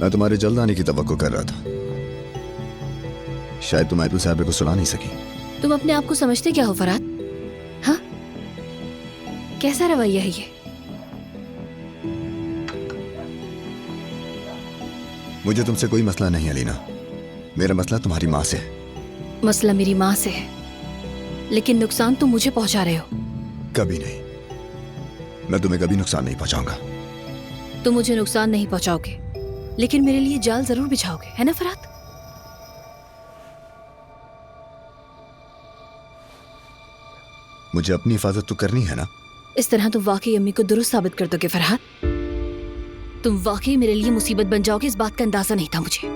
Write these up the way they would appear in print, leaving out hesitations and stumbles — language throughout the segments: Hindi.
मैं तुम्हारे जल्द आने की तवक्को कर रहा था। शायद तुम आयतुल साहब को सुला नहीं सकी। तुम अपने आप को समझते क्या हो फरहाद? हाँ, कैसा रवैया है ये? मुझे तुमसे कोई मसला नहीं अलीना, मेरा मसला तुम्हारी माँ से है। मसला मेरी माँ से है, लेकिन नुकसान तुम मुझे पहुंचा रहे हो। कभी नहीं, मैं तुम्हें कभी नुकसान नहीं पहुंचाऊंगा। तुम मुझे नुकसान नहीं पहुंचाओगे, लेकिन मेरे लिए जाल जरूर बिछाओगे, है ना फरहाद? मुझे अपनी हिफाजत तो करनी है ना। इस तरह तुम वाकई अम्मी को दुरुस्त साबित कर दोगे फरहाद। तुम वाकई मेरे लिए मुसीबत बन जाओगे, इस बात का अंदाजा नहीं था मुझे।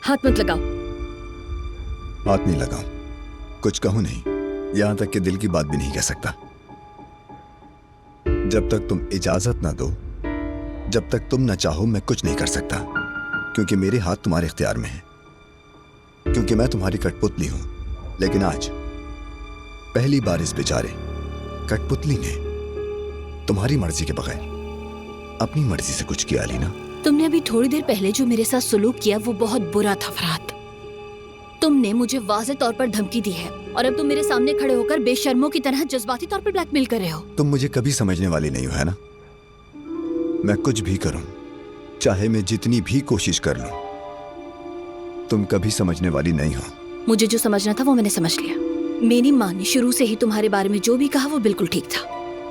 हाथ मत लगाओ। हाथ नहीं लगाऊं, कुछ कहूं नहीं, यहां तक कि दिल की बात भी नहीं कह सकता। जब तक तुम इजाजत ना दो, जब तक तुम ना चाहो, मैं कुछ नहीं कर सकता। क्योंकि मेरे हाथ तुम्हारे इख्तियार में हैं, क्योंकि मैं तुम्हारी कठपुतली हूं। लेकिन आज पहली बार इस बेचारे कठपुतली ने तुम्हारी मर्जी के बगैर अपनी मर्जी से कुछ किया अलीना। तुमने अभी थोड़ी देर पहले जो मेरे साथ सुलूक किया वो बहुत बुरा था फरहाद। तुमने मुझे वाज़ेह तौर पर धमकी दी है और अब तुम मेरे सामने खड़े होकर बेशर्मों की तरह जज्बाती तौर पर ब्लैकमेल कर रहे हो। तुम मुझे कभी समझने वाली नहीं हो, है ना? मैं कुछ भी करूं, चाहे मैं जितनी भी कोशिश कर लूं, तुम कभी समझने वाली नहीं हो। मुझे जो समझना था वो मैंने समझ लिया। मेरी माँ ने शुरू से ही तुम्हारे बारे में जो भी कहा वो बिल्कुल ठीक था।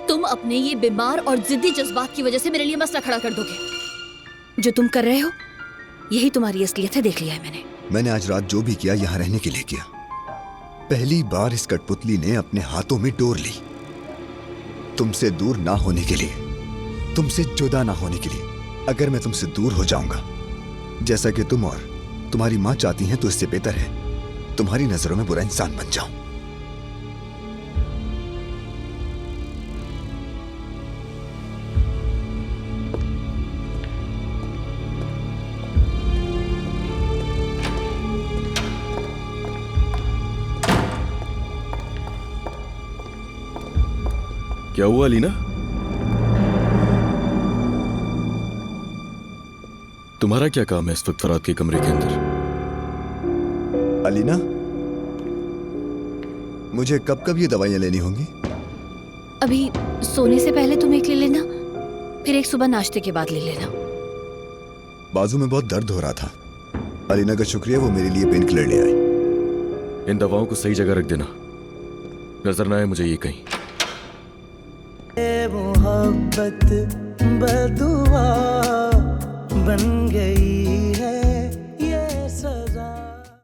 तुम अपने ये बीमार और जिद्दी जज्बात की वजह से मेरे लिए मसला खड़ा कर दोगे। जो तुम कर रहे हो यही तुम्हारी असलियत है, देख लिया है मैंने। मैंने आज रात जो भी किया यहाँ रहने के लिए किया। पहली बार इस कठपुतली ने अपने हाथों में डोर ली, तुमसे दूर ना होने के लिए, तुमसे जुदा ना होने के लिए। अगर मैं तुमसे दूर हो जाऊंगा जैसा कि तुम और तुम्हारी माँ चाहती हैं, तो इससे बेहतर है तुम्हारी नजरों में बुरा इंसान बन जाऊं। क्या हुआ अलीना? तुम्हारा क्या काम है इस वक्त फरहाद के कमरे के अंदर? अलीना, मुझे कब कब ये दवाइयां लेनी होंगी? अभी सोने से पहले तुम एक ले लेना, फिर एक सुबह नाश्ते के बाद ले लेना। बाजू में बहुत दर्द हो रहा था। अलीना का शुक्रिया, वो मेरे लिए पेन किलर ले आई। इन दवाओं को सही जगह रख देना, नजर ना आए मुझे ये कहीं। मोहब्बत बदुआ बन गई।